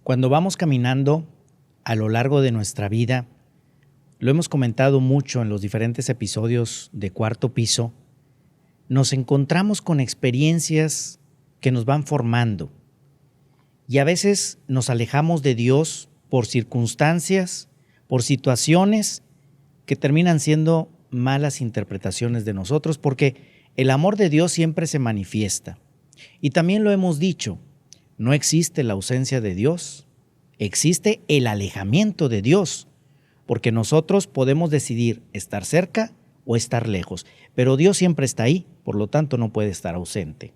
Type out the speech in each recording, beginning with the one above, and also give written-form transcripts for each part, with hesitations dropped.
Cuando vamos caminando a lo largo de nuestra vida, lo hemos comentado mucho en los diferentes episodios de Cuarto Piso, nos encontramos con experiencias que nos van formando y a veces nos alejamos de Dios por circunstancias, por situaciones que terminan siendo malas interpretaciones de nosotros, porque el amor de Dios siempre se manifiesta. Y también lo hemos dicho, no existe la ausencia de Dios, existe el alejamiento de Dios, porque nosotros podemos decidir estar cerca o estar lejos, pero Dios siempre está ahí, por lo tanto no puede estar ausente.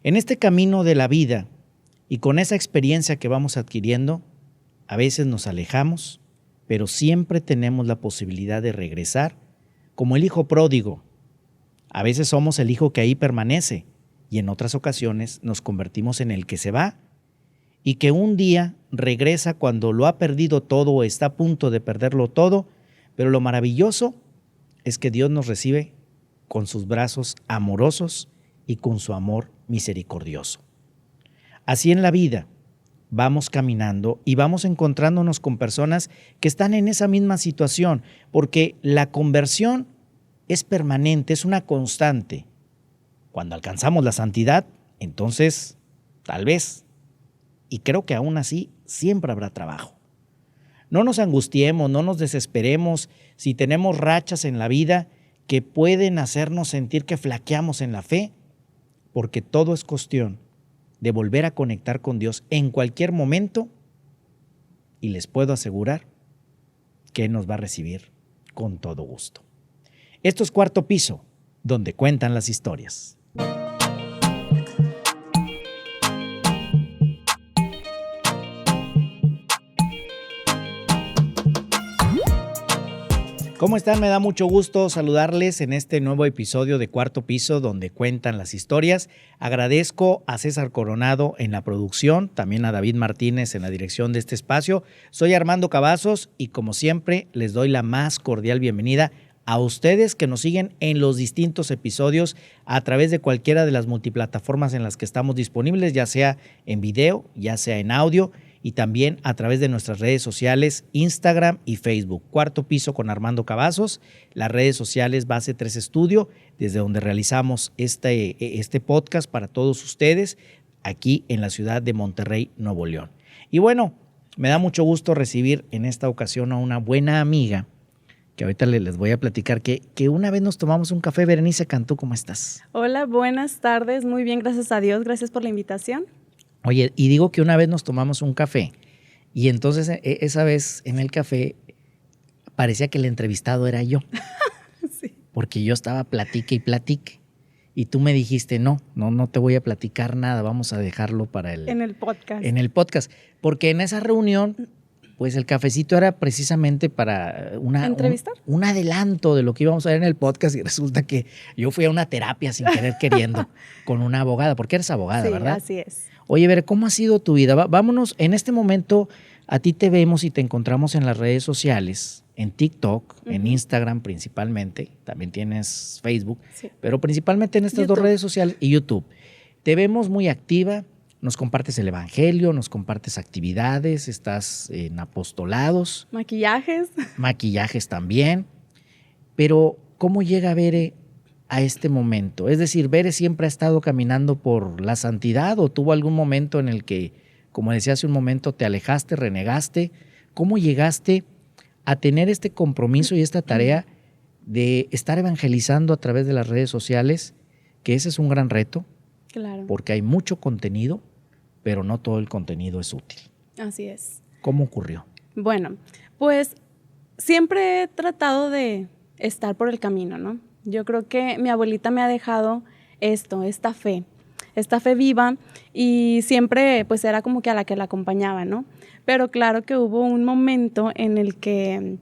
En este camino de la vida y con esa experiencia que vamos adquiriendo, a veces nos alejamos, pero siempre tenemos la posibilidad de regresar, como el hijo pródigo. A veces somos el hijo que ahí permanece y en otras ocasiones nos convertimos en el que se va y que un día regresa cuando lo ha perdido todo o está a punto de perderlo todo, pero lo maravilloso es que Dios nos recibe con sus brazos amorosos y con su amor misericordioso. Así en la vida vamos caminando y vamos encontrándonos con personas que están en esa misma situación, porque la conversión es permanente, es una constante. Cuando alcanzamos la santidad, entonces, tal vez, y creo que aún así, siempre habrá trabajo. No nos angustiemos, no nos desesperemos si tenemos rachas en la vida que pueden hacernos sentir que flaqueamos en la fe, porque todo es cuestión de volver a conectar con Dios en cualquier momento y les puedo asegurar que Él nos va a recibir con todo gusto. Esto es Cuarto Piso, donde cuentan las historias. ¿Cómo están? Me da mucho gusto saludarles en este nuevo episodio de Cuarto Piso, donde cuentan las historias. Agradezco a César Coronado en la producción, también a David Martínez en la dirección de este espacio. Soy Armando Cavazos y como siempre les doy la más cordial bienvenida a ustedes que nos siguen en los distintos episodios a través de cualquiera de las multiplataformas en las que estamos disponibles, ya sea en video, ya sea en audio, y también a través de nuestras redes sociales, Instagram y Facebook. Cuarto Piso con Armando Cavazos, las redes sociales Base 3 Estudio, desde donde realizamos este podcast para todos ustedes, aquí en la ciudad de Monterrey, Nuevo León. Y bueno, me da mucho gusto recibir en esta ocasión a una buena amiga, que ahorita les voy a platicar, que una vez nos tomamos un café. Berenice Cantú, ¿cómo estás? Hola, buenas tardes, muy bien, gracias a Dios, gracias por la invitación. Oye, y digo que una vez nos tomamos un café y entonces esa vez en el café parecía que el entrevistado era yo. Sí. Porque yo estaba platique y platique. Y tú me dijiste, no te voy a platicar nada, vamos a dejarlo para en el podcast. En el podcast. Porque en esa reunión, pues el cafecito era precisamente para un adelanto de lo que íbamos a ver en el podcast y resulta que yo fui a una terapia sin querer queriendo con una abogada, porque eres abogada, sí, ¿verdad? Sí, así es. Oye, Ver, ¿cómo ha sido tu vida? Vámonos, en este momento a ti te vemos y te encontramos en las redes sociales, en TikTok, en Instagram principalmente, también tienes Facebook, sí, pero principalmente en estas YouTube. Dos redes sociales y YouTube. Te vemos muy activa, nos compartes el evangelio, nos compartes actividades, estás en apostolados. Maquillajes también. Pero, ¿cómo llega Bere a este momento? Es decir, ¿Bere siempre ha estado caminando por la santidad o tuvo algún momento en el que, como decía hace un momento, te alejaste, renegaste? ¿Cómo llegaste a tener este compromiso y esta tarea de estar evangelizando a través de las redes sociales? Que ese es un gran reto. Claro. Porque hay mucho contenido, pero no todo el contenido es útil. Así es. ¿Cómo ocurrió? Bueno, pues siempre he tratado de estar por el camino, ¿no? Yo creo que mi abuelita me ha dejado esta fe viva y siempre pues era como que a la que la acompañaba, ¿no? Pero claro que hubo un momento en el que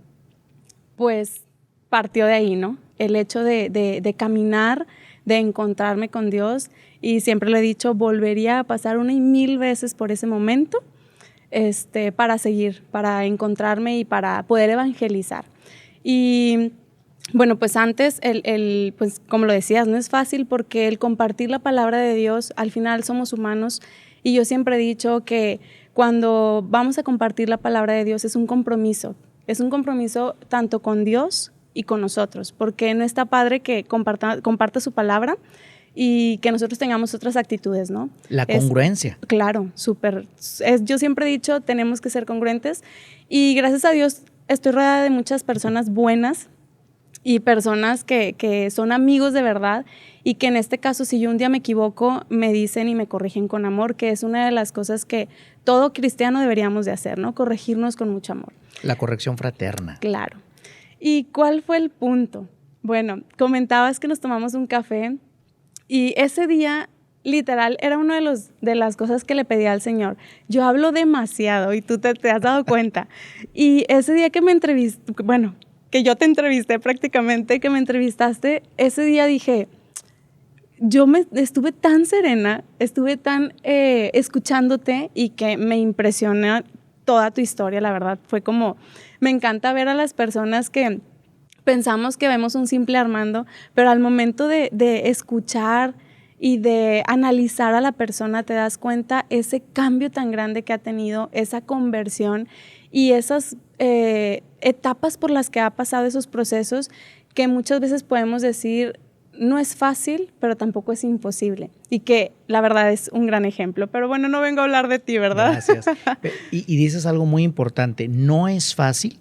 pues partió de ahí, ¿no? El hecho de caminar, de encontrarme con Dios y siempre le he dicho, volvería a pasar 1,000 veces por ese momento para seguir, para encontrarme y para poder evangelizar. Y bueno, pues antes, pues como lo decías, no es fácil porque el compartir la palabra de Dios, al final somos humanos y yo siempre he dicho que cuando vamos a compartir la palabra de Dios es un compromiso tanto con Dios y con nosotros, porque no está padre que comparta su palabra y que nosotros tengamos otras actitudes, ¿no? La congruencia. Claro, súper. Yo siempre he dicho, tenemos que ser congruentes y gracias a Dios estoy rodeada de muchas personas buenas y personas que son amigos de verdad y que en este caso, si yo un día me equivoco, me dicen y me corrigen con amor, que es una de las cosas que todo cristiano deberíamos de hacer, ¿no? Corregirnos con mucho amor. La corrección fraterna. Claro. ¿Y cuál fue el punto? Bueno, comentabas que nos tomamos un café y ese día, literal, era una de las cosas que le pedí al Señor. Yo hablo demasiado y tú te has dado cuenta. Y ese día que me entrevisté, bueno, que yo te entrevisté prácticamente, que me entrevistaste, ese día dije, estuve tan serena, estuve tan escuchándote y que me impresiona toda tu historia, la verdad. Fue como, me encanta ver a las personas que pensamos que vemos un simple Armando, pero al momento de escuchar y de analizar a la persona te das cuenta ese cambio tan grande que ha tenido, esa conversión y esas etapas por las que ha pasado, esos procesos que muchas veces podemos decir no es fácil, pero tampoco es imposible y que la verdad es un gran ejemplo. Pero bueno, no vengo a hablar de ti, ¿verdad? Gracias. Y dices algo muy importante, no es fácil,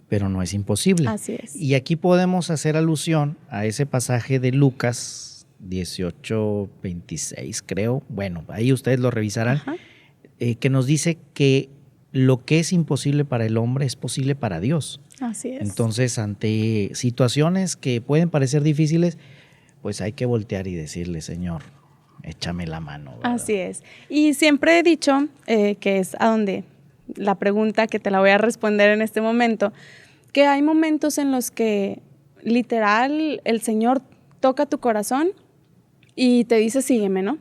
pero no es imposible. Así es. Y aquí podemos hacer alusión a ese pasaje de Lucas 18:26, creo. Bueno, ahí ustedes lo revisarán, que nos dice que lo que es imposible para el hombre es posible para Dios. Así es. Entonces, ante situaciones que pueden parecer difíciles, pues hay que voltear y decirle, Señor, échame la mano, ¿verdad? Así es. Y siempre he dicho, que es a donde la pregunta que te la voy a responder en este momento, que hay momentos en los que literal el Señor toca tu corazón y te dice, sígueme, ¿no?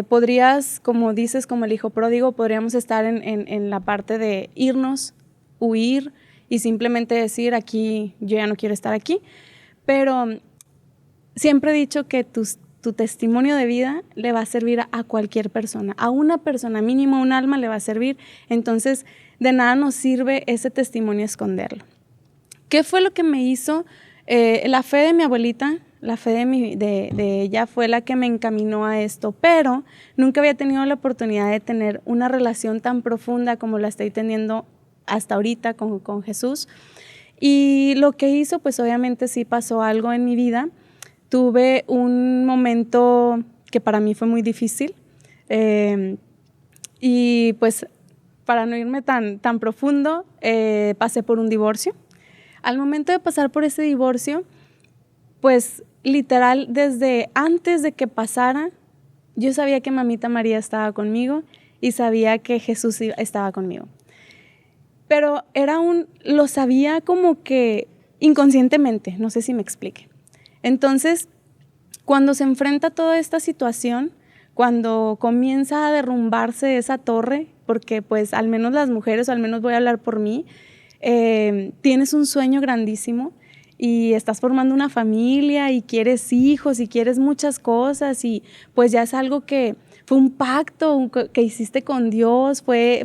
Podrías, como dices, como el hijo pródigo, podríamos estar en la parte de irnos, huir y simplemente decir, aquí, yo ya no quiero estar aquí. Pero siempre he dicho que tu testimonio de vida le va a servir a cualquier persona, a una persona, mínimo un alma le va a servir. Entonces, de nada nos sirve ese testimonio esconderlo. ¿Qué fue lo que me hizo? La fe de mi abuelita, la fe de ella fue la que me encaminó a esto, pero nunca había tenido la oportunidad de tener una relación tan profunda como la estoy teniendo hasta ahorita con Jesús. Y lo que hizo, pues obviamente sí pasó algo en mi vida. Tuve un momento que para mí fue muy difícil y pues para no irme tan profundo, pasé por un divorcio. Al momento de pasar por ese divorcio, pues literal desde antes de que pasara, yo sabía que Mamita María estaba conmigo y sabía que Jesús estaba conmigo. Pero lo sabía como que inconscientemente, no sé si me explique. Entonces, cuando se enfrenta toda esta situación, cuando comienza a derrumbarse esa torre, porque pues al menos las mujeres, o al menos voy a hablar por mí, tienes un sueño grandísimo y estás formando una familia y quieres hijos y quieres muchas cosas y pues ya es algo que fue un pacto que hiciste con Dios, fue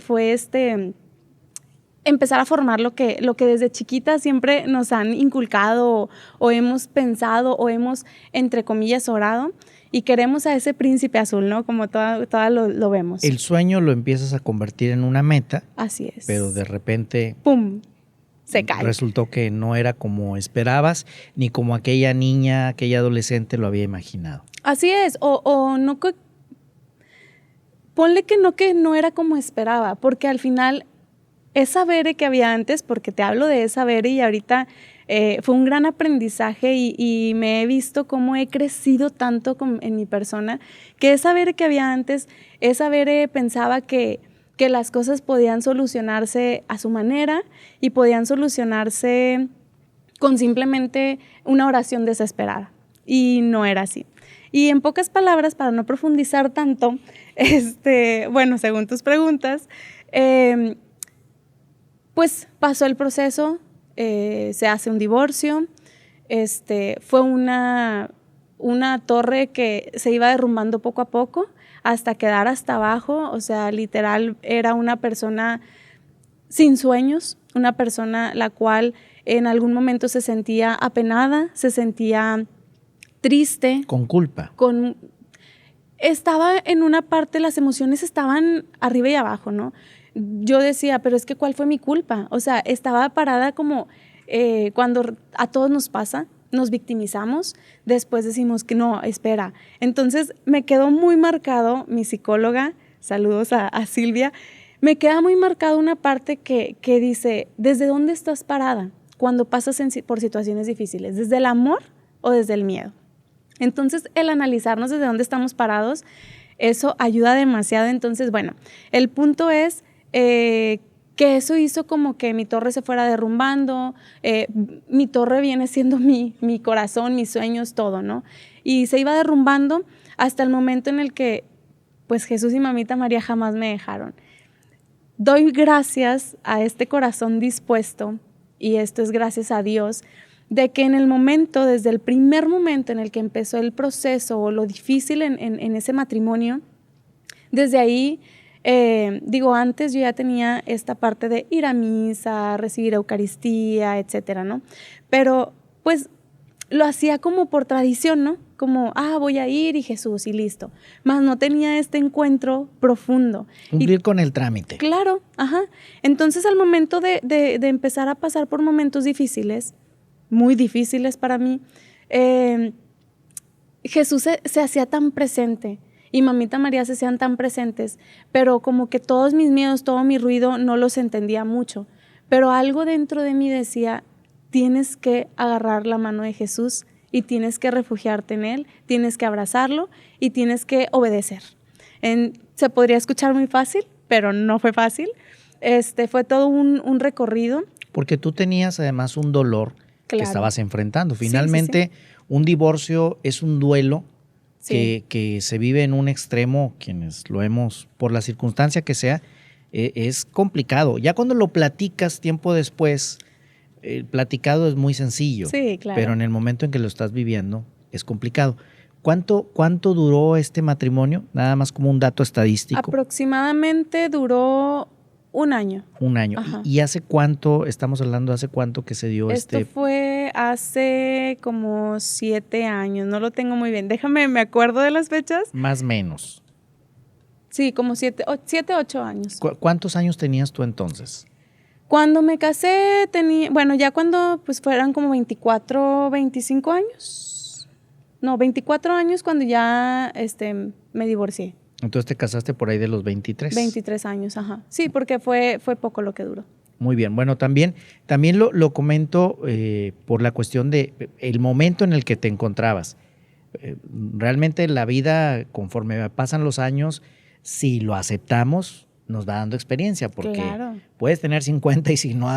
empezar a formar lo que desde chiquita siempre nos han inculcado o hemos pensado o hemos, entre comillas, orado y queremos a ese príncipe azul, ¿no? Como toda lo vemos. El sueño lo empiezas a convertir en una meta. Así es. Pero de repente ¡pum!, se cae. Resultó que no era como esperabas, ni como aquella niña, aquella adolescente lo había imaginado. Así es, o no, ponle que no era como esperaba, porque al final esa Bere que había antes, porque te hablo de esa Bere y ahorita fue un gran aprendizaje y me he visto cómo he crecido tanto en mi persona, que esa Bere que había antes, esa Bere pensaba que las cosas podían solucionarse a su manera y podían solucionarse con simplemente una oración desesperada. Y no era así. Y en pocas palabras, para no profundizar tanto, bueno, según tus preguntas, pues pasó el proceso, se hace un divorcio, fue una torre que se iba derrumbando poco a poco, hasta quedar hasta abajo, o sea, literal era una persona sin sueños, una persona la cual en algún momento se sentía apenada, se sentía triste. Con culpa. Estaba en una parte, las emociones estaban arriba y abajo, ¿no? Yo decía, pero es que ¿cuál fue mi culpa? O sea, estaba parada como cuando a todos nos pasa, nos victimizamos, después decimos que no, espera. Entonces me quedó muy marcado mi psicóloga, saludos a Silvia, me queda muy marcado una parte que dice, ¿desde dónde estás parada cuando pasas por situaciones difíciles? ¿Desde el amor o desde el miedo? Entonces, el analizarnos desde dónde estamos parados, eso ayuda demasiado. Entonces, bueno, el punto es que eso hizo como que mi torre se fuera derrumbando. Mi torre viene siendo mi corazón, mis sueños, todo, ¿no? Y se iba derrumbando hasta el momento en el que, pues, Jesús y Mamita María jamás me dejaron. Doy gracias a este corazón dispuesto, y esto es gracias a Dios, de que en el momento, desde el primer momento en el que empezó el proceso o lo difícil en ese matrimonio, desde ahí, antes yo ya tenía esta parte de ir a misa, recibir Eucaristía, etcétera, ¿no? Pero pues lo hacía como por tradición, ¿no? Como, voy a ir y Jesús y listo. Más no tenía este encuentro profundo. Cumplir con el trámite. Claro, ajá. Entonces al momento de empezar a pasar por momentos difíciles, muy difíciles para mí, Jesús se hacía tan presente y Mamita María se hacían tan presentes, pero como que todos mis miedos, todo mi ruido no los entendía mucho, pero algo dentro de mí decía, tienes que agarrar la mano de Jesús y tienes que refugiarte en Él, tienes que abrazarlo y tienes que obedecer. Se podría escuchar muy fácil, pero no fue fácil. Fue todo un recorrido. Porque tú tenías además un dolor que estabas enfrentando. Finalmente, sí. Un divorcio es un duelo sí. que se vive en un extremo, quienes lo hemos, por la circunstancia que sea, es complicado. Ya cuando lo platicas tiempo después, el platicado es muy sencillo, sí, claro. Pero en el momento en que lo estás viviendo es complicado. ¿Cuánto duró este matrimonio? Nada más como un dato estadístico. Aproximadamente duró 1 año. 1 año. ¿Y hace cuánto, estamos hablando, hace cuánto que se dio Esto fue hace como 7 años, no lo tengo muy bien. Me acuerdo de las fechas. Más o menos. Sí, como 7, 8 años. ¿Cuántos años tenías tú entonces? Cuando me casé ya cuando pues fueran como 24, 25 años. No, 24 años cuando ya me divorcié. Entonces te casaste por ahí de los 23. 23 años, ajá. Sí, porque fue poco lo que duró. Muy bien. Bueno, también lo comento por la cuestión de el momento en el que te encontrabas. Realmente la vida, conforme pasan los años, si lo aceptamos, nos va dando experiencia, porque puedes tener 50 y si no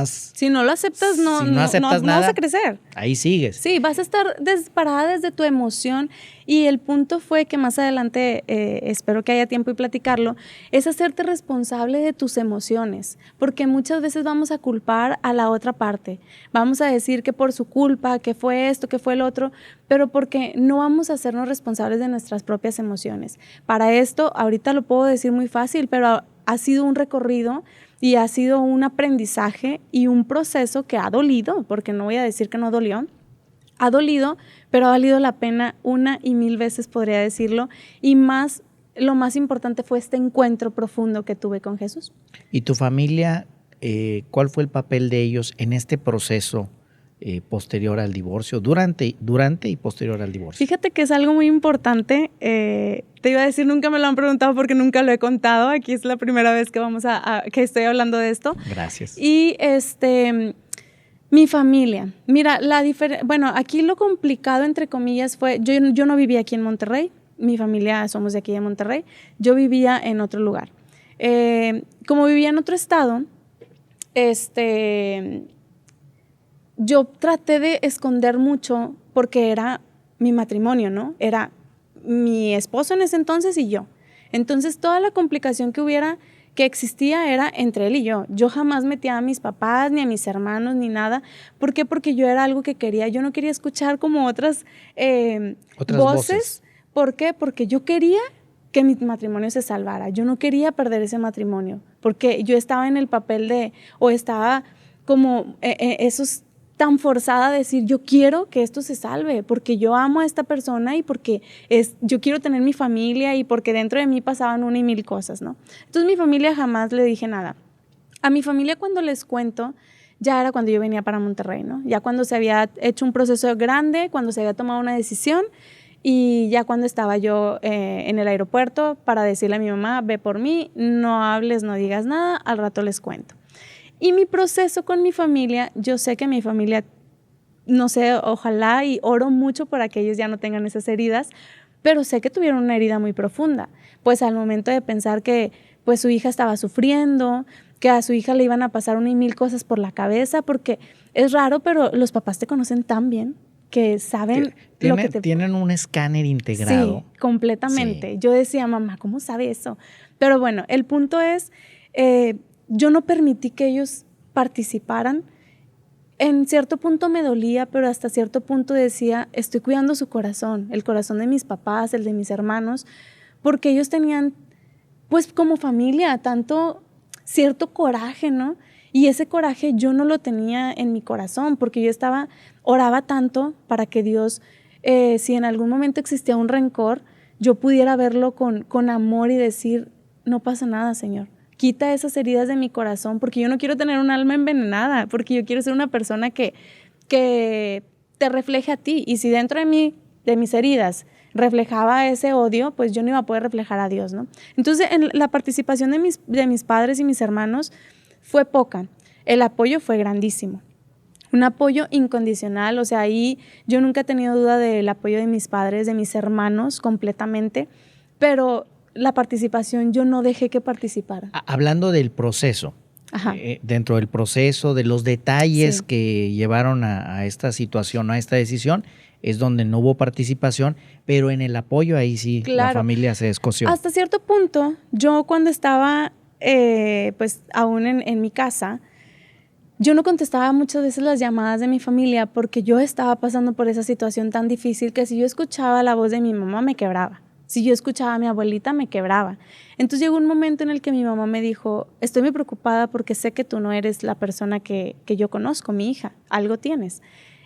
lo aceptas no nada, vas a crecer. Ahí sigues. Sí, vas a estar disparada desde tu emoción, y el punto fue que más adelante, espero que haya tiempo y platicarlo, es hacerte responsable de tus emociones, porque muchas veces vamos a culpar a la otra parte, vamos a decir que por su culpa, que fue esto, que fue el otro, pero porque no vamos a hacernos responsables de nuestras propias emociones. Para esto, ahorita lo puedo decir muy fácil, pero ha sido un recorrido y ha sido un aprendizaje y un proceso que ha dolido, porque no voy a decir que no dolió, ha dolido, pero ha valido la pena 1 y 1000 veces, podría decirlo, y lo más importante fue este encuentro profundo que tuve con Jesús. ¿Y tu familia, cuál fue el papel de ellos en este proceso posterior al divorcio, durante y posterior al divorcio? Fíjate que es algo muy importante. Te iba a decir, nunca me lo han preguntado porque nunca lo he contado. Aquí es la primera vez que que estoy hablando de esto. Gracias. Y mi familia. Mira, aquí lo complicado, entre comillas, fue, yo no vivía aquí en Monterrey. Mi familia somos de aquí de Monterrey. Yo vivía en otro lugar. Como vivía en otro estado, yo traté de esconder mucho porque era mi matrimonio, ¿no? Era mi esposo en ese entonces y yo. Entonces, toda la complicación que existía era entre él y yo. Yo jamás metía a mis papás, ni a mis hermanos, ni nada. ¿Por qué? Porque yo era algo que quería. Yo no quería escuchar como otras voces. ¿Por qué? Porque yo quería que mi matrimonio se salvara. Yo no quería perder ese matrimonio porque yo estaba en el papel o estaba como esos tan forzada a decir, yo quiero que esto se salve, porque yo amo a esta persona y porque yo quiero tener mi familia y porque dentro de mí pasaban una y mil cosas, ¿no? Entonces mi familia jamás le dije nada. A mi familia cuando les cuento, ya era cuando yo venía para Monterrey, ¿no? Ya cuando se había hecho un proceso grande, cuando se había tomado una decisión y ya cuando estaba yo en el aeropuerto para decirle a mi mamá, ve por mí, no hables, no digas nada, al rato les cuento. Y mi proceso con mi familia, yo sé que mi familia, no sé, ojalá y oro mucho para que ellos ya no tengan esas heridas, pero sé que tuvieron una herida muy profunda. Pues al momento de pensar que pues su hija estaba sufriendo, que a su hija le iban a pasar una y mil cosas por la cabeza, porque es raro, pero los papás te conocen tan bien que saben lo que te... Tienen un escáner integrado. Sí, completamente. Sí. Yo decía, mamá, ¿cómo sabe eso? Pero bueno, el punto es... yo no permití que ellos participaran. En cierto punto me dolía, pero hasta cierto punto decía, estoy cuidando su corazón, el corazón de mis papás, el de mis hermanos, porque ellos tenían, pues como familia, tanto cierto coraje, ¿no? Y ese coraje yo no lo tenía en mi corazón, porque yo oraba tanto para que Dios, si en algún momento existía un rencor, yo pudiera verlo con amor y decir, no pasa nada, Señor. Quita esas heridas de mi corazón, porque yo no quiero tener un alma envenenada, porque yo quiero ser una persona que te refleje a ti. Y si dentro de mí, de mis heridas, reflejaba ese odio, pues yo no iba a poder reflejar a Dios, ¿no? Entonces, en la participación de mis padres y mis hermanos fue poca. El apoyo fue grandísimo. Un apoyo incondicional, o sea, ahí yo nunca he tenido duda del apoyo de mis padres, de mis hermanos completamente, pero la participación, yo no dejé que participaran. Hablando del proceso, dentro del proceso, de los detalles que llevaron a esta situación, a esta decisión, es donde no hubo participación, pero en el apoyo ahí sí la familia se descosió. Hasta cierto punto, yo cuando estaba pues aún en mi casa, yo no contestaba muchas veces las llamadas de mi familia porque yo estaba pasando por esa situación tan difícil que si yo escuchaba la voz de mi mamá me quebraba. Si yo escuchaba a mi abuelita, me quebraba. Entonces llegó un momento en el que mi mamá me dijo, estoy muy preocupada porque sé que tú no eres la persona que yo conozco, mi hija, algo tienes.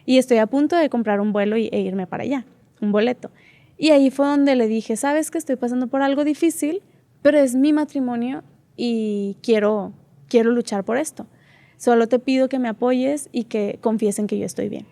Y estoy a punto de comprar un vuelo e irme para allá, un boleto. Y ahí fue donde le dije, sabes que estoy pasando por algo difícil, pero es mi matrimonio y quiero luchar por esto. Solo te pido que me apoyes y que confíes en que yo estoy bien.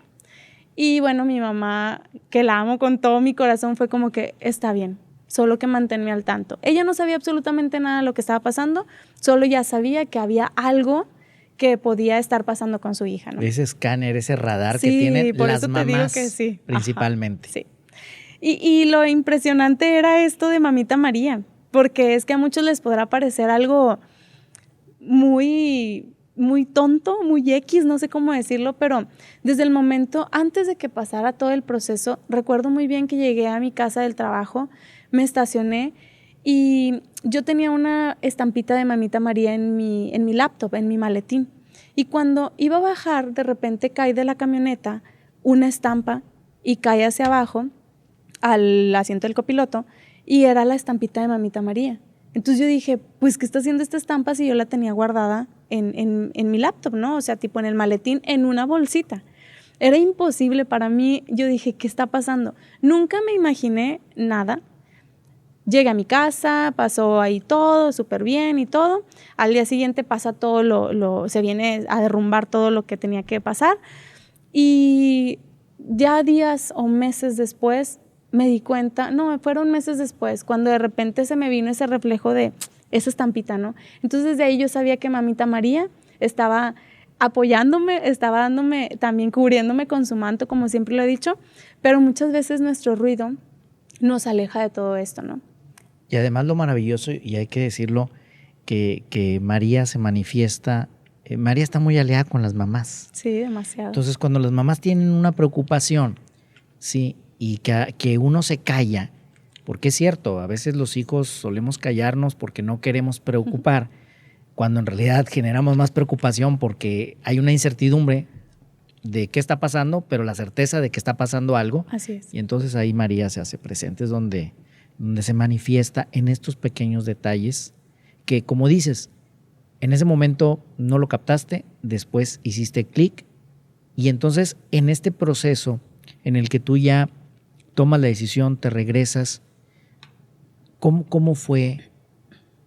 Y bueno, mi mamá, que la amo con todo mi corazón, fue como que está bien, solo que manténme al tanto. Ella no sabía absolutamente nada de lo que estaba pasando, solo ya sabía que había algo que podía estar pasando con su hija, ¿no? Ese escáner, ese radar que tienen las mamás sí. principalmente. Ajá, sí. Y lo impresionante era esto de Mamita María, porque es que a muchos les podrá parecer algo muy tonto, muy X, no sé cómo decirlo, pero desde el momento, antes de que pasara todo el proceso, recuerdo muy bien que llegué a mi casa del trabajo, me estacioné y yo tenía una estampita de Mamita María en mi laptop, en mi maletín. Y cuando iba a bajar, de repente cae de la camioneta una estampa y cae hacia abajo al asiento del copiloto y era la estampita de Mamita María. Entonces yo dije, pues, ¿qué está haciendo esta estampa si yo la tenía guardada en mi laptop, ¿no? O sea, tipo en el maletín, en una bolsita. Era imposible para mí. Yo dije, ¿qué está pasando? Nunca me imaginé nada. Llegué a mi casa, pasó ahí todo súper bien y todo. Al día siguiente pasa todo se viene a derrumbar todo lo que tenía que pasar. Y ya días o meses después me di cuenta, no, fueron meses después, cuando de repente se me vino ese reflejo de esa estampita, ¿no? Entonces desde ahí yo sabía que Mamita María estaba apoyándome, estaba dándome, también cubriéndome con su manto, como siempre lo he dicho, pero muchas veces nuestro ruido nos aleja de todo esto, ¿no? Y además lo maravilloso, y hay que decirlo, que María se manifiesta, María está muy aliada con las mamás. Sí, demasiado. Entonces cuando las mamás tienen una preocupación, sí, y que uno se calla, porque es cierto, a veces los hijos solemos callarnos porque no queremos preocupar, cuando en realidad generamos más preocupación porque hay una incertidumbre de qué está pasando, pero la certeza de que está pasando algo. Así es. Y entonces ahí María se hace presente, es donde donde se manifiesta en estos pequeños detalles que, como dices, en ese momento no lo captaste, después hiciste clic y entonces en este proceso en el que tú ya tomas la decisión, te regresas, ¿cómo fue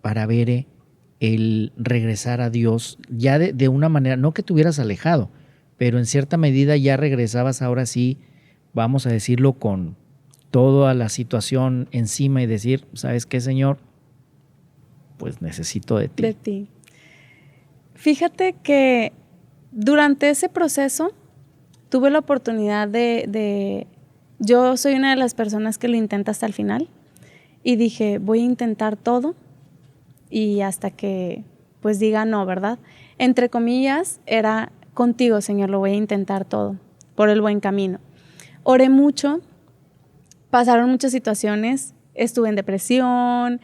para Bere el regresar a Dios ya de una manera, no que te hubieras alejado, pero en cierta medida ya regresabas ahora sí, vamos a decirlo, con toda la situación encima y decir, ¿sabes qué, Señor? Pues necesito de ti. De ti. Fíjate que durante ese proceso tuve la oportunidad yo soy una de las personas que lo intenta hasta el final y dije, voy a intentar todo y hasta que pues diga no, ¿verdad? Entre comillas, era contigo, Señor, lo voy a intentar todo por el buen camino. Oré mucho, pasaron muchas situaciones, estuve en depresión,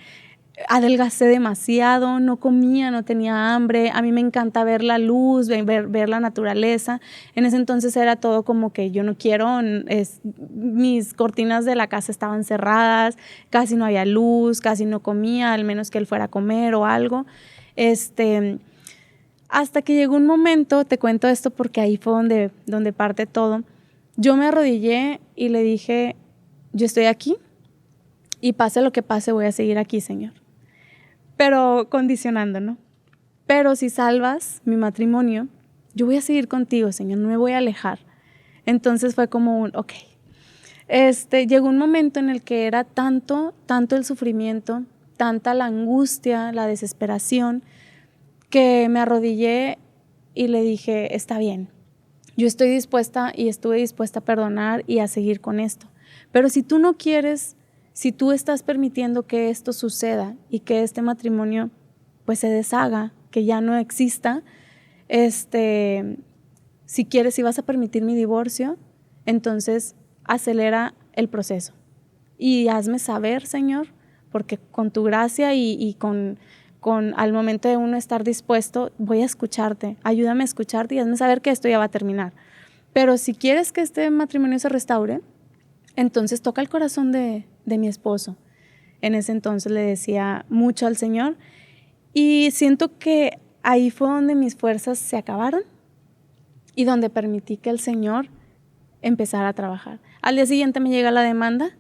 adelgacé demasiado, no comía, no tenía hambre, a mí me encanta ver la luz, ver la naturaleza. En ese entonces era todo como que yo no quiero, mis cortinas de la casa estaban cerradas, casi no había luz, casi no comía, al menos que él fuera a comer o algo. Hasta que llegó un momento, te cuento esto porque ahí fue donde parte todo, yo me arrodillé y le dije, yo estoy aquí y pase lo que pase voy a seguir aquí, Señor. Pero condicionando, ¿no? Pero si salvas mi matrimonio, yo voy a seguir contigo, Señor, no me voy a alejar. Entonces fue como ok. Llegó un momento en el que era tanto el sufrimiento, tanta la angustia, la desesperación, que me arrodillé y le dije, está bien, yo estoy dispuesta y estuve dispuesta a perdonar y a seguir con esto. Pero si tú no quieres, si tú estás permitiendo que esto suceda y que este matrimonio pues se deshaga, que ya no exista, si quieres, si vas a permitir mi divorcio, entonces acelera el proceso y hazme saber, Señor, porque con tu gracia y con al momento de uno estar dispuesto, voy a escucharte, ayúdame a escucharte y hazme saber que esto ya va a terminar. Pero si quieres que este matrimonio se restaure, entonces toca el corazón de mi esposo. En ese entonces le decía mucho al Señor y siento que ahí fue donde mis fuerzas se acabaron y donde permití que el Señor empezara a trabajar. Al día siguiente me llega la demanda,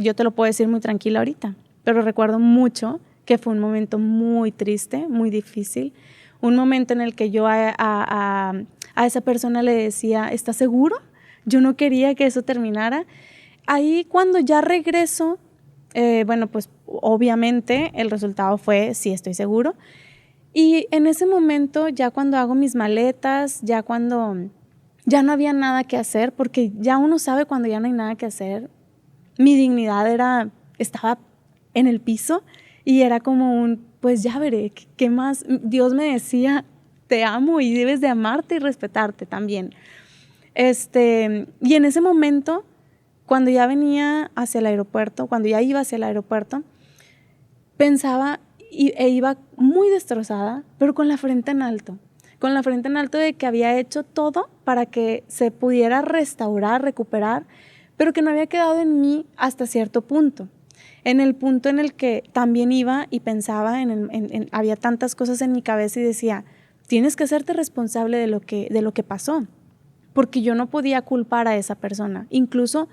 yo te lo puedo decir muy tranquila ahorita, pero recuerdo mucho que fue un momento muy triste, muy difícil, un momento en el que yo a esa persona le decía, ¿estás seguro? Yo no quería que eso terminara. Ahí cuando ya regreso, pues obviamente el resultado fue sí, estoy seguro. Y en ese momento, ya cuando hago mis maletas, ya cuando ya no había nada que hacer, porque ya uno sabe cuando ya no hay nada que hacer, mi dignidad estaba en el piso y era como pues ya veré, ¿qué más? Dios me decía, te amo y debes de amarte y respetarte también. Y en ese momento, cuando ya venía hacia el aeropuerto, cuando ya iba hacia el aeropuerto, pensaba e iba muy destrozada, pero con la frente en alto de que había hecho todo para que se pudiera restaurar, recuperar, pero que no había quedado en mí hasta cierto punto. En el punto en el que también iba y pensaba, había tantas cosas en mi cabeza y decía, tienes que hacerte responsable de lo que pasó, porque yo no podía culpar a esa persona. Incluso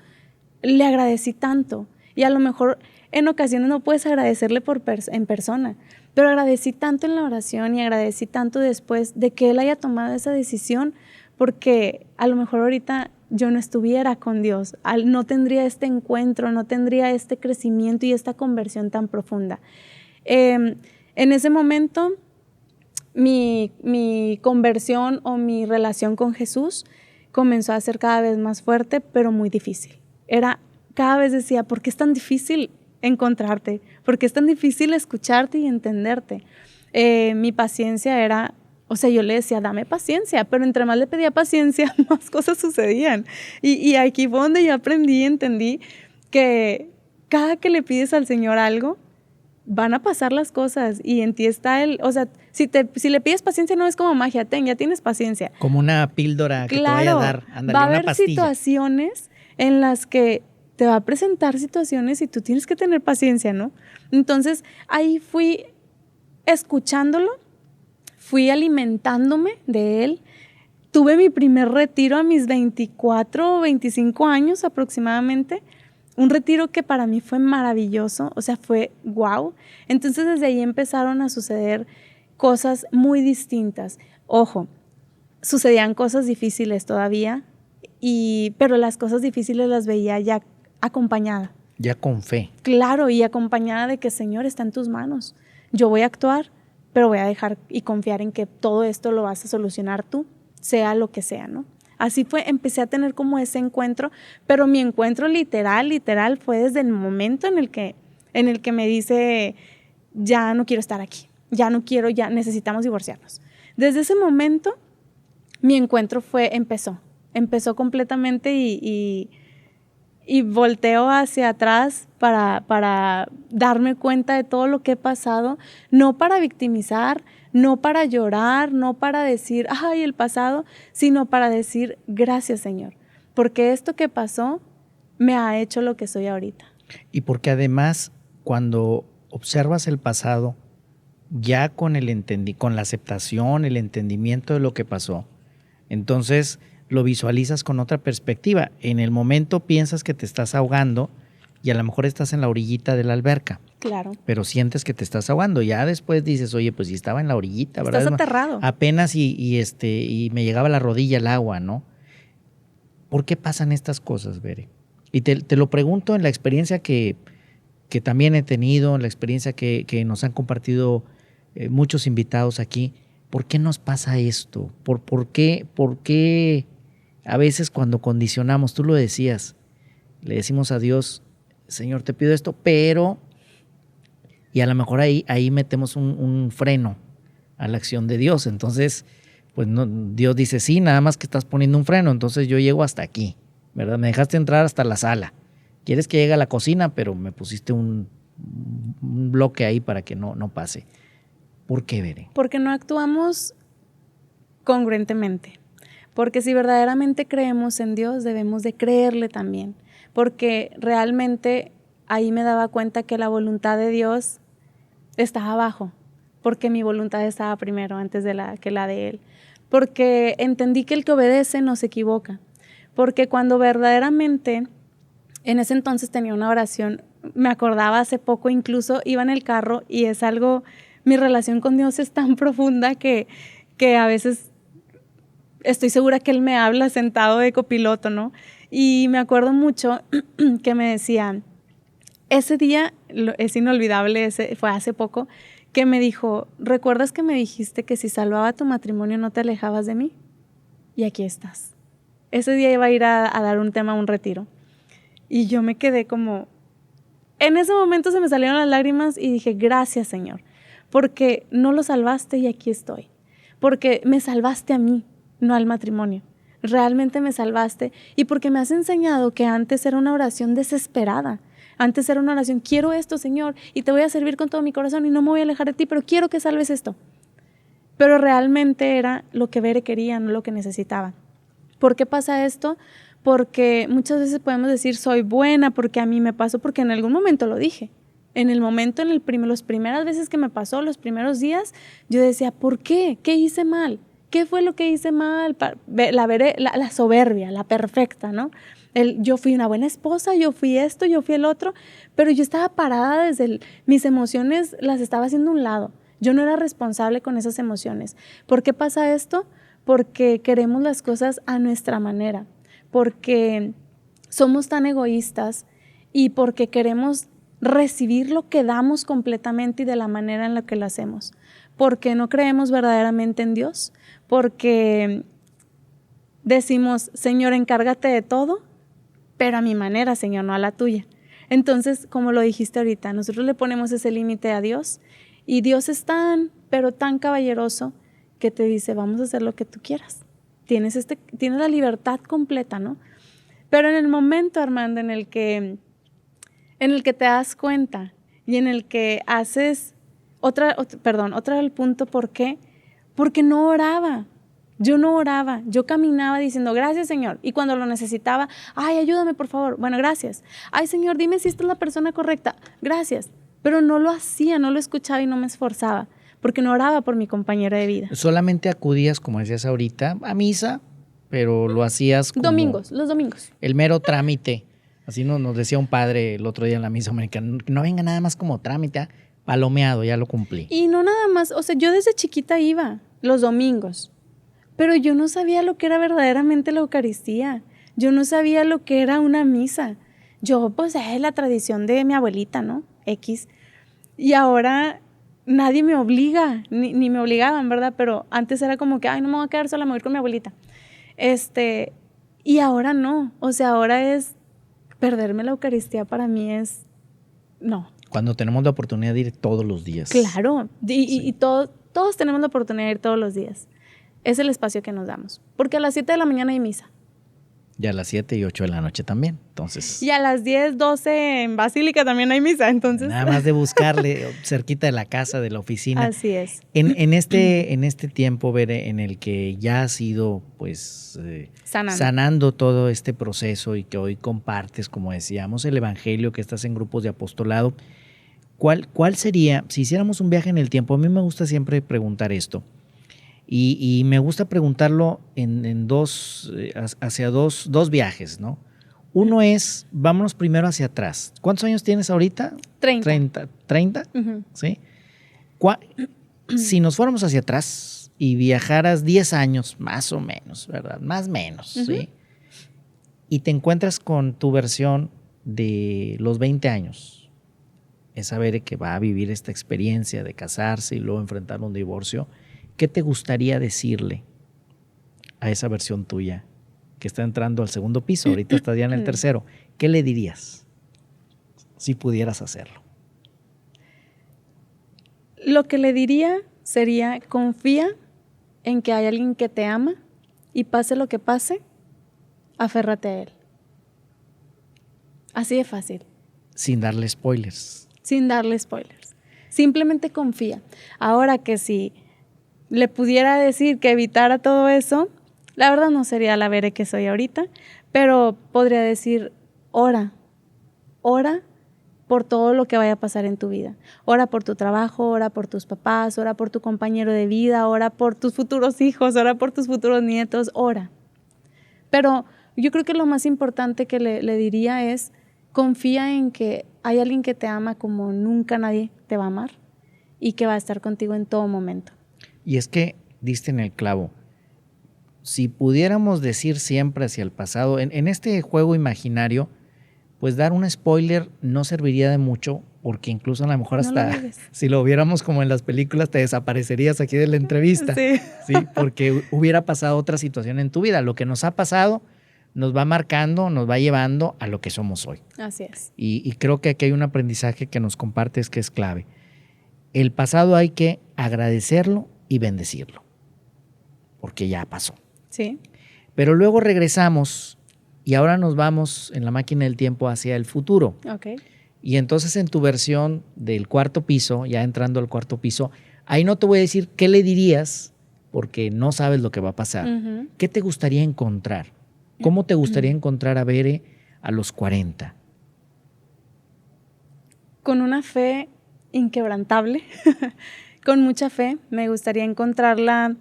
le agradecí tanto y a lo mejor en ocasiones no puedes agradecerle en persona, pero agradecí tanto en la oración y agradecí tanto después de que él haya tomado esa decisión, porque a lo mejor ahorita yo no estuviera con Dios, no tendría este encuentro, no tendría este crecimiento y esta conversión tan profunda. En ese momento, mi conversión o mi relación con Jesús comenzó a ser cada vez más fuerte, pero muy difícil. Cada vez decía, ¿por qué es tan difícil encontrarte? ¿Por qué es tan difícil escucharte y entenderte? Mi paciencia yo le decía, dame paciencia, pero entre más le pedía paciencia, más cosas sucedían. Y aquí fue donde yo aprendí y entendí que cada que le pides al Señor algo, van a pasar las cosas y en ti está si le pides paciencia no es como magia, ya tienes paciencia. Como una píldora que te vaya a dar, ándale, va a una haber pastilla. Situaciones en las que te va a presentar situaciones y tú tienes que tener paciencia, ¿no? Entonces, ahí fui escuchándolo, fui alimentándome de él. Tuve mi primer retiro a mis 24 o 25 años aproximadamente. Un retiro que para mí fue maravilloso, o sea, fue wow. Entonces, desde ahí empezaron a suceder cosas muy distintas. Ojo, sucedían cosas difíciles todavía, pero las cosas difíciles las veía ya acompañada. Ya con fe. Claro, y acompañada de que, Señor, está en tus manos. Yo voy a actuar, pero voy a dejar y confiar en que todo esto lo vas a solucionar tú, sea lo que sea, ¿no? Así fue, empecé a tener como ese encuentro, pero mi encuentro literal fue desde el momento en el que me dice, ya no quiero estar aquí, ya no quiero, ya necesitamos divorciarnos. Desde ese momento, mi encuentro empezó completamente y volteo hacia atrás para darme cuenta de todo lo que he pasado, no para victimizar, no para llorar, no para decir, ay, el pasado, sino para decir, gracias, Señor, porque esto que pasó me ha hecho lo que soy ahorita. Y porque además, cuando observas el pasado, ya con la aceptación, el entendimiento de lo que pasó, entonces lo visualizas con otra perspectiva. En el momento piensas que te estás ahogando y a lo mejor estás en la orillita de la alberca. Claro. Pero sientes que te estás ahogando. Ya después dices, oye, pues si estaba en la orillita, ¿verdad? Estás aterrado. Apenas y me llegaba a la rodilla el agua, ¿no? ¿Por qué pasan estas cosas, Bere? Y te lo pregunto en la experiencia que también he tenido, en la experiencia que nos han compartido muchos invitados aquí. ¿Por qué nos pasa esto? ¿Por qué a veces cuando condicionamos, tú lo decías, le decimos a Dios, Señor, te pido esto, pero... Y a lo mejor ahí metemos un freno a la acción de Dios. Entonces, pues no, Dios dice, sí, nada más que estás poniendo un freno, entonces yo llego hasta aquí, ¿verdad? Me dejaste entrar hasta la sala. Quieres que llegue a la cocina, pero me pusiste un bloque ahí para que no pase. ¿Por qué, Bere? Porque no actuamos congruentemente. Porque si verdaderamente creemos en Dios, debemos de creerle también. Porque realmente ahí me daba cuenta que la voluntad de Dios estaba abajo, porque mi voluntad estaba primero antes que la de Él. Porque entendí que el que obedece no se equivoca. Porque cuando verdaderamente, en ese entonces tenía una oración, me acordaba hace poco, incluso iba en el carro y es algo, mi relación con Dios es tan profunda que a veces estoy segura que Él me habla sentado de copiloto, ¿no? Y me acuerdo mucho que me decía, ese día es inolvidable, fue hace poco, que me dijo, ¿recuerdas que me dijiste que si salvaba tu matrimonio no te alejabas de mí? Y aquí estás. Ese día iba a ir a dar un tema, un retiro. Y yo me quedé como, en ese momento se me salieron las lágrimas y dije, gracias, Señor, porque no lo salvaste y aquí estoy. Porque me salvaste a mí, no al matrimonio. Realmente me salvaste y porque me has enseñado que antes era una oración desesperada. Antes era una oración, quiero esto, Señor, y te voy a servir con todo mi corazón y no me voy a alejar de ti, pero quiero que salves esto. Pero realmente era lo que Bere quería, no lo que necesitaba. ¿Por qué pasa esto? Porque muchas veces podemos decir, soy buena porque a mí me pasó, porque en algún momento lo dije. En el momento, las primeras veces que me pasó, los primeros días, yo decía, ¿por qué? ¿Qué hice mal? ¿Qué fue lo que hice mal? La soberbia, la perfecta, ¿no? Yo fui una buena esposa, yo fui esto, yo fui el otro, pero yo estaba parada mis emociones las estaba haciendo a un lado. Yo no era responsable con esas emociones. ¿Por qué pasa esto? Porque queremos las cosas a nuestra manera, porque somos tan egoístas y porque queremos recibir lo que damos completamente y de la manera en la que lo hacemos. Porque no creemos verdaderamente en Dios, porque decimos, Señor, encárgate de todo, pero a mi manera, Señor, no a la tuya. Entonces, como lo dijiste ahorita, nosotros le ponemos ese límite a Dios y Dios es tan, pero tan caballeroso que te dice, vamos a hacer lo que tú quieras. Tienes la libertad completa, ¿no? Pero en el momento, Armando, en el que te das cuenta y en el que haces otro el punto, ¿por qué? Porque no oraba. Yo no oraba, yo caminaba diciendo, gracias, Señor. Y cuando lo necesitaba, ay, ayúdame, por favor. Bueno, gracias. Ay, Señor, dime si esta es la persona correcta. Gracias. Pero no lo hacía, no lo escuchaba y no me esforzaba, porque no oraba por mi compañera de vida. Solamente acudías, como decías ahorita, a misa, pero lo hacías como Los domingos. el mero trámite. Así nos decía un padre el otro día en la misa americana, no venga nada más como trámite, palomeado, ya lo cumplí. Y no nada más, o sea, yo desde chiquita iba los domingos, pero yo no sabía lo que era verdaderamente la Eucaristía. Yo no sabía lo que era una misa. Yo, pues, es la tradición de mi abuelita, ¿no? X. Y ahora nadie me obliga, ni me obligaban, ¿verdad? Pero antes era como que, ay, no me voy a quedar sola, me voy a ir con mi abuelita. Y ahora no. O sea, ahora es perderme la Eucaristía para mí es, no. Cuando tenemos la oportunidad de ir todos los días. Claro, Sí. y todos tenemos la oportunidad de ir todos los días. Es el espacio que nos damos. Porque a las 7 de la mañana hay misa. Y a las 7 y 8 de la noche también. Entonces, Y a las 10, 12 en Basílica también hay misa. Entonces, nada más de buscarle cerquita de la casa, de la oficina. así es. En este tiempo, Bere, en el que ya has ido pues sanando todo este proceso y que hoy compartes, como decíamos, el Evangelio, que estás en grupos de apostolado, ¿cuál sería, si hiciéramos un viaje en el tiempo? A mí me gusta siempre preguntar esto. Y me gusta preguntarlo hacia dos viajes, ¿no? Uno es, vámonos primero hacia atrás. ¿Cuántos años tienes ahorita? 30. ¿30? Uh-huh. ¿Sí? Si nos fuéramos hacia atrás y viajaras 10 años, más o menos, ¿verdad? Más o menos, Uh-huh. ¿sí? Y te encuentras con tu versión de los 20 años, esa Bere que va a vivir esta experiencia de casarse y luego enfrentar un divorcio, ¿qué te gustaría decirle a esa versión tuya que está entrando al segundo piso? Ahorita estás ya en el tercero. ¿Qué le dirías si pudieras hacerlo? Lo que le diría sería, confía en que hay alguien que te ama y pase lo que pase, aférrate a él. Así de fácil. Sin darle spoilers. Sin darle spoilers. Simplemente confía. Ahora que si le pudiera decir que evitara todo eso, la verdad no sería la Bere que soy ahorita, pero podría decir, ora por todo lo que vaya a pasar en tu vida. Ora por tu trabajo, ora por tus papás, ora por tu compañero de vida, ora por tus futuros hijos, ora por tus futuros nietos, ora. Pero yo creo que lo más importante que le diría es, confía en que hay alguien que te ama como nunca nadie te va a amar y que va a estar contigo en todo momento. Y es que diste en el clavo. Si pudiéramos decir siempre hacia el pasado, en este juego imaginario, pues dar un spoiler no serviría de mucho, porque incluso a lo mejor hasta si lo viéramos como en las películas, te desaparecerías aquí de la entrevista. Sí. Sí, porque hubiera pasado otra situación en tu vida. Lo que nos ha pasado nos va marcando, nos va llevando a lo que somos hoy. Así es. Y creo que aquí hay un aprendizaje que nos compartes que es clave. El pasado hay que agradecerlo y bendecirlo, porque ya pasó. Sí. Pero luego regresamos y ahora nos vamos en la máquina del tiempo hacia el futuro. Ok. Y entonces en tu versión del cuarto piso, ya entrando al cuarto piso, ahí no te voy a decir qué le dirías, porque no sabes lo que va a pasar. Uh-huh. ¿Qué te gustaría encontrar? ¿Cómo te gustaría encontrar a Bere a los 40? Con una fe inquebrantable, con mucha fe, me gustaría encontrarla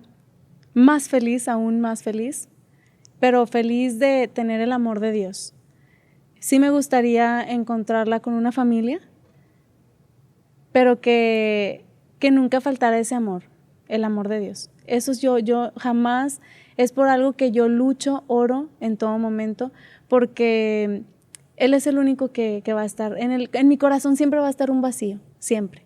más feliz, aún más feliz, pero feliz de tener el amor de Dios. Sí me gustaría encontrarla con una familia, pero que nunca faltara ese amor, el amor de Dios. Eso es yo jamás, es por algo que yo lucho, oro en todo momento, porque Él es el único que va a estar, en mi corazón siempre va a estar un vacío, siempre.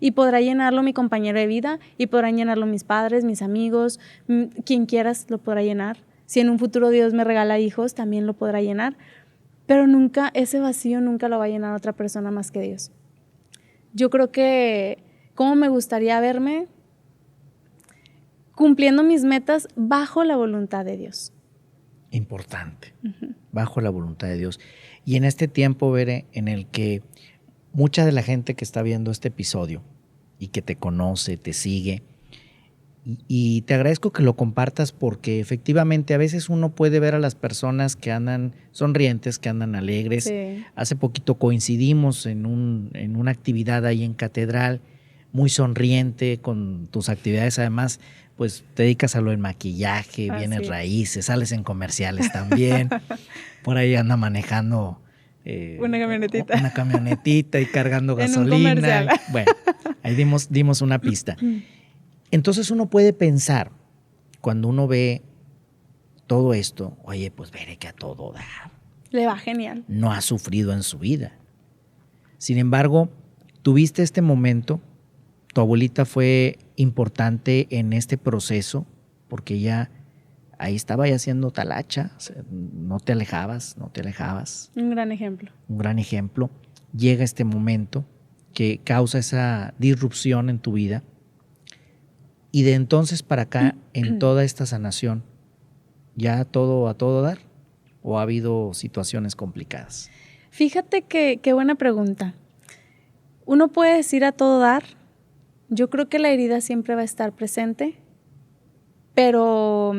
Y podrá llenarlo mi compañero de vida, y podrán llenarlo mis padres, mis amigos, quien quieras lo podrá llenar. Si en un futuro Dios me regala hijos, también lo podrá llenar. Pero nunca, ese vacío nunca lo va a llenar otra persona más que Dios. Yo creo que, ¿cómo me gustaría verme? Cumpliendo mis metas bajo la voluntad de Dios. Importante. Uh-huh. Bajo la voluntad de Dios. Y en este tiempo, Bere, en el que mucha de la gente que está viendo este episodio y que te conoce, te sigue, Y te agradezco que lo compartas porque efectivamente a veces uno puede ver a las personas que andan sonrientes, que andan alegres. Sí. Hace poquito coincidimos en una actividad ahí en Catedral, muy sonriente con tus actividades. Además, pues te dedicas a lo del maquillaje, bienes raíces, sales en comerciales también. Por ahí anda manejando una camionetita. Una camionetita y cargando gasolina. En un comercial. Bueno, ahí dimos una pista. Entonces uno puede pensar, cuando uno ve todo esto, oye, pues veré que a todo da. Le va genial. No ha sufrido en su vida. Sin embargo, tuviste este momento, tu abuelita fue importante en este proceso, porque ella ahí estaba ya haciendo talacha, o sea, no te alejabas. Un gran ejemplo. Un gran ejemplo. Llega este momento que causa esa disrupción en tu vida. Y de entonces para acá, en toda esta sanación, ¿ya todo a todo dar? ¿O ha habido situaciones complicadas? Fíjate qué buena pregunta. Uno puede decir a todo dar. Yo creo que la herida siempre va a estar presente, pero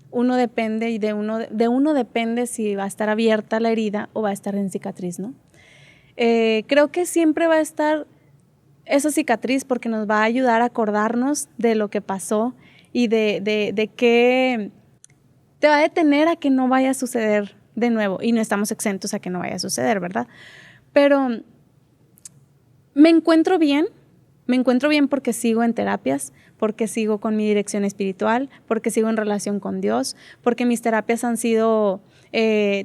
uno depende y de uno depende si va a estar abierta la herida o va a estar en cicatriz, ¿no? Creo que siempre va a estar esa cicatriz porque nos va a ayudar a acordarnos de lo que pasó y de que te va a detener a que no vaya a suceder de nuevo. Y no estamos exentos a que no vaya a suceder, ¿verdad? Pero me encuentro bien porque sigo en terapias, porque sigo con mi dirección espiritual, porque sigo en relación con Dios, porque mis terapias han sido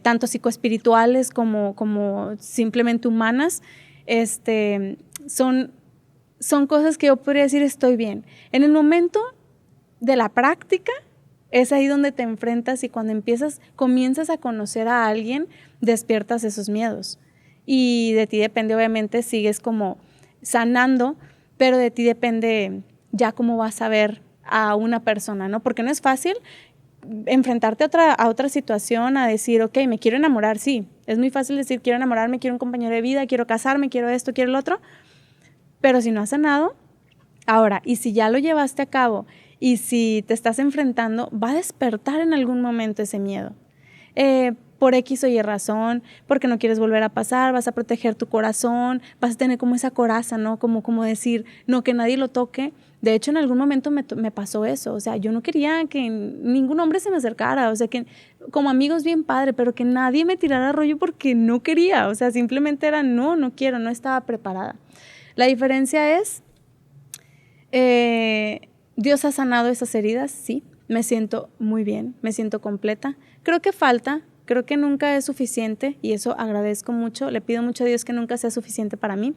tanto psicoespirituales como simplemente humanas. Son cosas que yo podría decir estoy bien. En el momento de la práctica es ahí donde te enfrentas y cuando comienzas a conocer a alguien, despiertas esos miedos. Y de ti depende, obviamente, sigues como sanando, pero de ti depende ya cómo vas a ver a una persona, ¿no? Porque no es fácil enfrentarte a otra situación, a decir, ok, me quiero enamorar, sí. Es muy fácil decir, quiero enamorarme, quiero un compañero de vida, quiero casarme, quiero esto, quiero el otro. Pero si no has sanado, ahora, y si ya lo llevaste a cabo, y si te estás enfrentando, va a despertar en algún momento ese miedo. Por X o Y razón, porque no quieres volver a pasar, vas a proteger tu corazón, vas a tener como esa coraza, ¿no? Como decir, no, que nadie lo toque. De hecho, en algún momento me pasó eso, o sea, yo no quería que ningún hombre se me acercara, o sea, que como amigos bien padre, pero que nadie me tirara rollo porque no quería, o sea, simplemente era, no quiero, no estaba preparada. La diferencia es, Dios ha sanado esas heridas, sí, me siento muy bien, me siento completa. Creo que nunca es suficiente y eso agradezco mucho, le pido mucho a Dios que nunca sea suficiente para mí,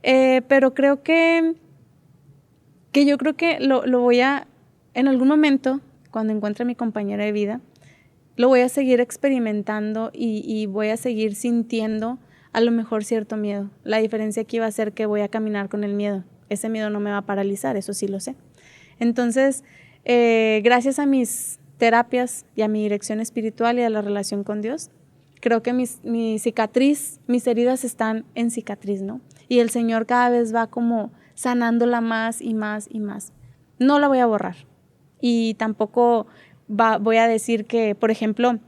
pero creo que yo creo que lo voy a, en algún momento, cuando encuentre a mi compañera de vida, lo voy a seguir experimentando y voy a seguir sintiendo a lo mejor cierto miedo. La diferencia aquí va a ser que voy a caminar con el miedo. Ese miedo no me va a paralizar, eso sí lo sé. Entonces, gracias a mis terapias y a mi dirección espiritual y a la relación con Dios, creo que mi cicatriz, mis heridas están en cicatriz, ¿no? Y el Señor cada vez va como sanándola más y más y más. No la voy a borrar. Y tampoco voy a decir que, por ejemplo,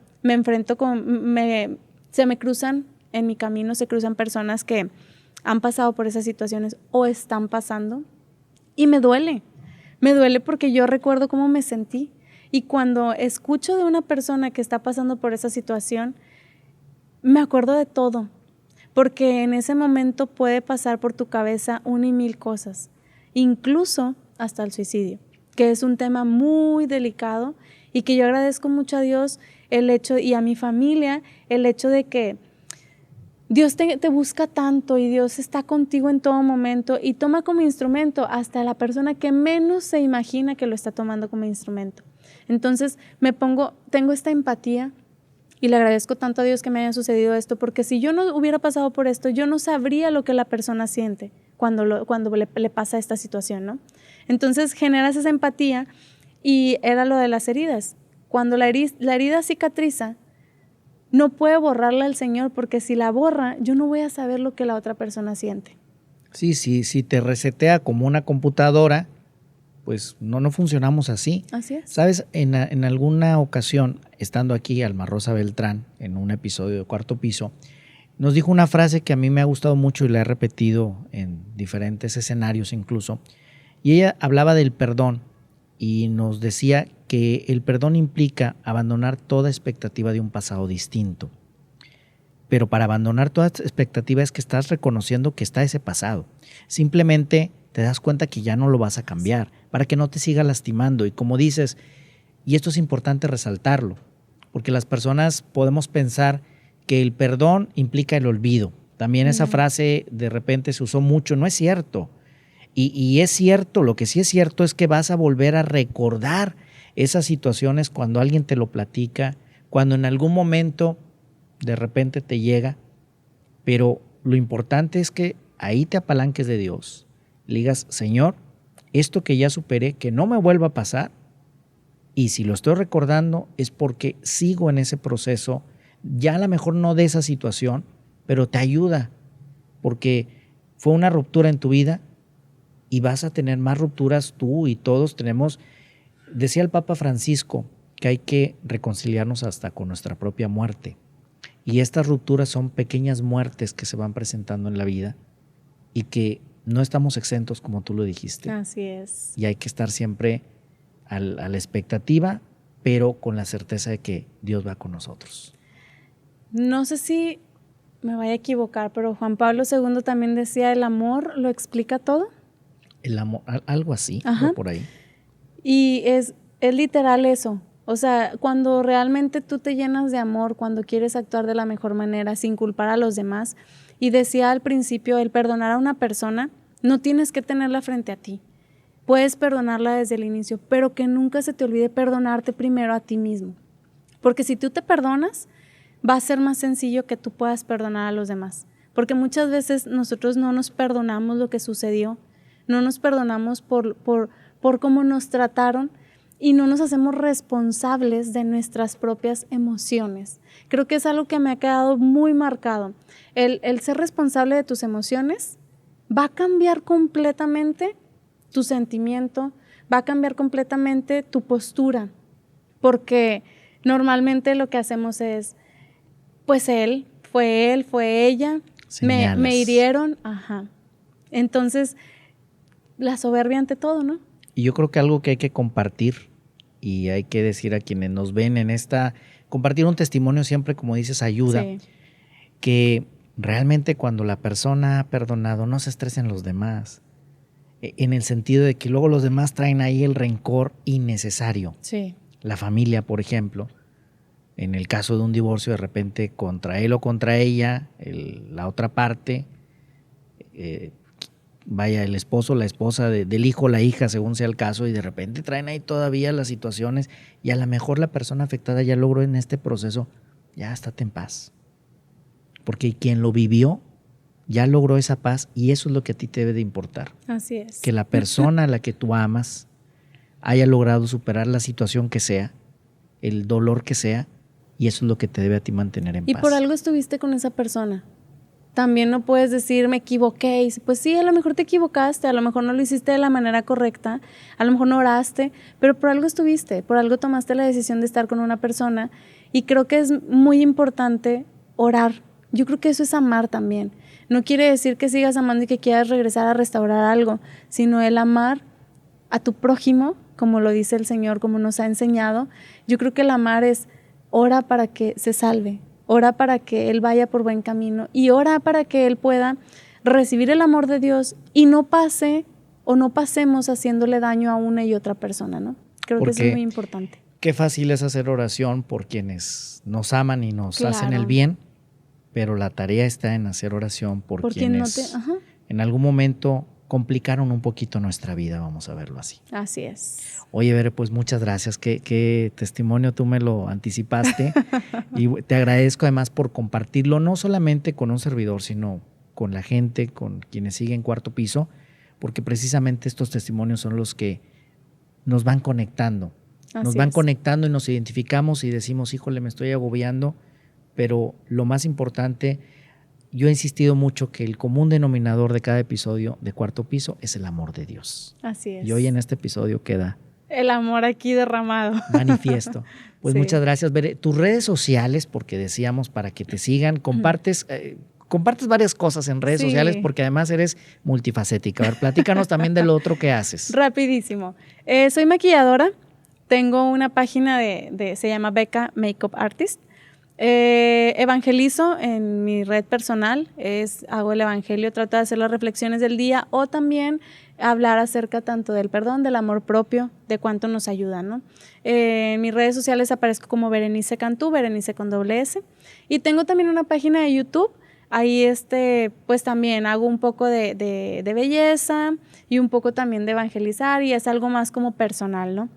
se me cruzan en mi camino, se cruzan personas que han pasado por esas situaciones o están pasando y me duele porque yo recuerdo cómo me sentí y cuando escucho de una persona que está pasando por esa situación, me acuerdo de todo, porque en ese momento puede pasar por tu cabeza 1,000 cosas, incluso hasta el suicidio, que es un tema muy delicado y que yo agradezco mucho a Dios y a mi familia el hecho de que Dios te busca tanto y Dios está contigo en todo momento y toma como instrumento hasta la persona que menos se imagina que lo está tomando como instrumento. Entonces tengo esta empatía y le agradezco tanto a Dios que me haya sucedido esto, porque si yo no hubiera pasado por esto, yo no sabría lo que la persona siente cuando le pasa esta situación, ¿no? Entonces generas esa empatía y era lo de las heridas. Cuando la herida cicatriza, no puede borrarla el Señor, porque si la borra, yo no voy a saber lo que la otra persona siente. Sí, te resetea como una computadora, pues no funcionamos así. Así es. Sabes, en alguna ocasión, estando aquí Alma Rosa Beltrán, en un episodio de Cuarto Piso, nos dijo una frase que a mí me ha gustado mucho y la he repetido en diferentes escenarios incluso, y ella hablaba del perdón y nos decía que el perdón implica abandonar toda expectativa de un pasado distinto. Pero para abandonar toda expectativa es que estás reconociendo que está ese pasado. Simplemente te das cuenta que ya no lo vas a cambiar para que no te siga lastimando. Y como dices, y esto es importante resaltarlo, porque las personas podemos pensar que el perdón implica el olvido. También esa frase de repente se usó mucho, no es cierto. Y es cierto, lo que sí es cierto es que vas a volver a recordar esas situaciones cuando alguien te lo platica, cuando en algún momento de repente te llega, pero lo importante es que ahí te apalanques de Dios, le digas, Señor, esto que ya superé, que no me vuelva a pasar, y si lo estoy recordando es porque sigo en ese proceso, ya a lo mejor no de esa situación, pero te ayuda, porque fue una ruptura en tu vida y vas a tener más rupturas tú y todos tenemos. Decía el Papa Francisco que hay que reconciliarnos hasta con nuestra propia muerte. Y estas rupturas son pequeñas muertes que se van presentando en la vida y que no estamos exentos, como tú lo dijiste. Así es. Y hay que estar siempre a la expectativa, pero con la certeza de que Dios va con nosotros. No sé si me vaya a equivocar, pero Juan Pablo II también decía, el amor lo explica todo. El amor, algo así, por ahí. Y es literal eso. O sea, cuando realmente tú te llenas de amor, cuando quieres actuar de la mejor manera, sin culpar a los demás. Y decía al principio, el perdonar a una persona, no tienes que tenerla frente a ti. Puedes perdonarla desde el inicio, pero que nunca se te olvide perdonarte primero a ti mismo. Porque si tú te perdonas, va a ser más sencillo que tú puedas perdonar a los demás. Porque muchas veces nosotros no nos perdonamos lo que sucedió, no nos perdonamos por cómo nos trataron y no nos hacemos responsables de nuestras propias emociones. Creo que es algo que me ha quedado muy marcado. El ser responsable de tus emociones va a cambiar completamente tu sentimiento, va a cambiar completamente tu postura, porque normalmente lo que hacemos es, pues fue ella, me hirieron, Entonces, la soberbia ante todo, ¿no? Y yo creo que algo que hay que compartir y hay que decir a quienes nos ven en compartir un testimonio siempre, como dices, ayuda. Sí. Que realmente cuando la persona ha perdonado no se estresen los demás, en el sentido de que luego los demás traen ahí el rencor innecesario. Sí. La familia, por ejemplo, en el caso de un divorcio, de repente contra él o contra ella, la otra parte, el esposo, la esposa del hijo, la hija, según sea el caso, y de repente traen ahí todavía las situaciones y a lo mejor la persona afectada ya logró en este proceso, ya estate en paz. Porque quien lo vivió ya logró esa paz y eso es lo que a ti te debe de importar. Así es. Que la persona a la que tú amas haya logrado superar la situación que sea, el dolor que sea, y eso es lo que te debe a ti mantener en paz. Y por algo estuviste con esa persona. También no puedes decir, me equivoqué. Y pues sí, a lo mejor te equivocaste, a lo mejor no lo hiciste de la manera correcta, a lo mejor no oraste, pero por algo estuviste, por algo tomaste la decisión de estar con una persona. Y creo que es muy importante orar. Yo creo que eso es amar también. No quiere decir que sigas amando y que quieras regresar a restaurar algo, sino el amar a tu prójimo, como lo dice el Señor, como nos ha enseñado. Yo creo que el amar es ora para que se salve, ora para que él vaya por buen camino y ora para que él pueda recibir el amor de Dios y no pase o no pasemos haciéndole daño a una y otra persona, ¿no? Creo que eso es muy importante. Qué fácil es hacer oración por quienes nos aman y nos hacen el bien, pero la tarea está en hacer oración por quienes en algún momento complicaron un poquito nuestra vida, vamos a verlo así. Así es. Oye, Bere, pues muchas gracias. Qué testimonio, tú me lo anticipaste. Y te agradezco además por compartirlo, no solamente con un servidor, sino con la gente, con quienes siguen Cuarto Piso, porque precisamente estos testimonios son los que nos van conectando. Nos van conectando y nos identificamos y decimos, híjole, me estoy agobiando, pero lo más importante, yo he insistido mucho que el común denominador de cada episodio de Cuarto Piso es el amor de Dios. Así es. Y hoy en este episodio queda el amor aquí derramado. Manifiesto. Pues sí. Muchas gracias, Bere. Tus redes sociales, porque decíamos para que te sigan, compartes varias cosas en redes sociales porque además eres multifacética. A ver, platícanos también de lo otro que haces. Rapidísimo. Soy maquilladora. Tengo una página se llama Becca Makeup Artist. Evangelizo en mi red personal, hago el evangelio, trato de hacer las reflexiones del día o también hablar acerca tanto del perdón, del amor propio, de cuánto nos ayuda, ¿no? En mis redes sociales aparezco como Berenice Cantú, Berenice con doble S, y tengo también una página de YouTube. Ahí pues también hago un poco de belleza y un poco también de evangelizar, y es algo más como personal, ¿no?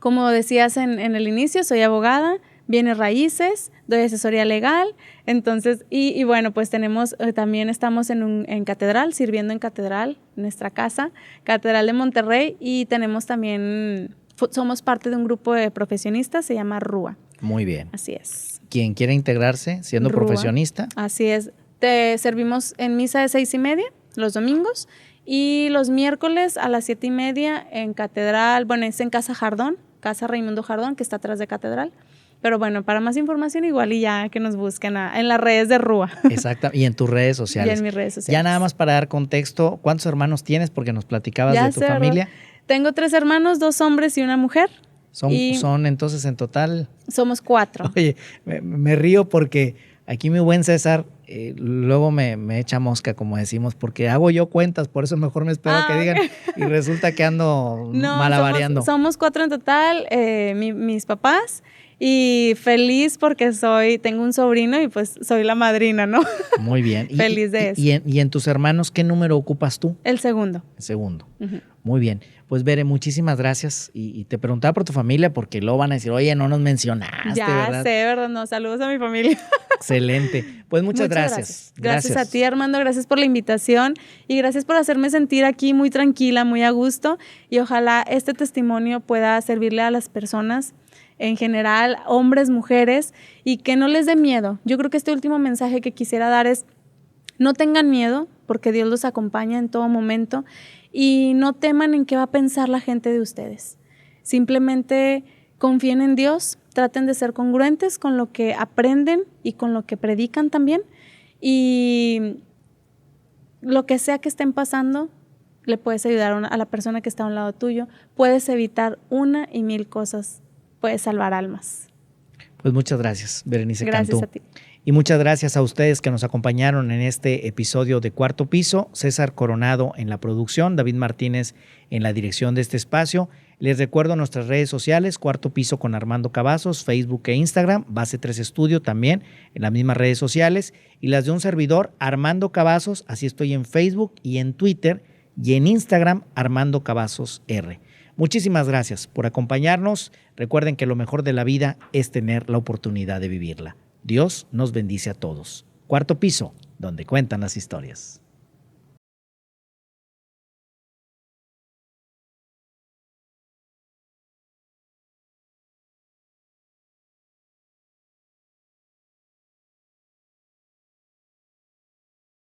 Como decías en el inicio, soy abogada, bienes raíces, doy asesoría legal, entonces, y bueno, pues también estamos en Catedral, sirviendo en Catedral, nuestra casa, Catedral de Monterrey, y tenemos también, somos parte de un grupo de profesionistas, se llama RUA. Muy bien. Así es. Quien quiera integrarse siendo RUA, profesionista. Así es. Te servimos en misa de 6:30 los domingos, y los miércoles a las 7:30 en Catedral, bueno, es en Casa Jardón, Casa Raimundo Jardón, que está atrás de Catedral. Pero bueno, para más información igual y ya que nos busquen en las redes de RUA. Exacto, y en tus redes sociales. Y en mis redes sociales. Ya nada más para dar contexto, ¿cuántos hermanos tienes? Porque nos platicabas de tu familia. Tengo 3 hermanos, 2 hombres y una mujer. Son entonces en total... Somos 4. Oye, me río porque aquí mi buen César luego me echa mosca, como decimos, porque hago yo cuentas, por eso mejor me espero que digan, y resulta que ando malabareando. Somos 4 en total, mis papás, y feliz porque tengo un sobrino y pues soy la madrina, ¿no? Muy bien. Feliz de eso. ¿Y en tus hermanos qué número ocupas tú? El segundo. El segundo. Uh-huh. Muy bien. Pues Bere, muchísimas gracias. Y te preguntaba por tu familia porque luego van a decir, oye, no nos mencionaste, ya ¿verdad? Sé, ¿verdad? No, saludos a mi familia. Excelente. Pues muchas gracias. Gracias a ti, Armando. Gracias por la invitación y gracias por hacerme sentir aquí muy tranquila, muy a gusto. Y ojalá este testimonio pueda servirle a las personas en general, hombres, mujeres, y que no les dé miedo. Yo creo que este último mensaje que quisiera dar es: no tengan miedo, porque Dios los acompaña en todo momento, y no teman en qué va a pensar la gente de ustedes. Simplemente confíen en Dios, traten de ser congruentes con lo que aprenden y con lo que predican también, y lo que sea que estén pasando, le puedes ayudar a la persona que está a un lado tuyo, puedes evitar 1 y 1000 cosas, puedes salvar almas. Pues muchas gracias, Berenice Cantú. Gracias a ti. Y muchas gracias a ustedes que nos acompañaron en este episodio de Cuarto Piso. César Coronado en la producción, David Martínez en la dirección de este espacio. Les recuerdo nuestras redes sociales, Cuarto Piso con Armando Cavazos, Facebook e Instagram, Base 3 Estudio también en las mismas redes sociales, y las de un servidor, Armando Cavazos, así estoy en Facebook y en Twitter, y en Instagram, Armando Cavazos R. Muchísimas gracias por acompañarnos. Recuerden que lo mejor de la vida es tener la oportunidad de vivirla. Dios nos bendice a todos. Cuarto Piso, donde cuentan las historias.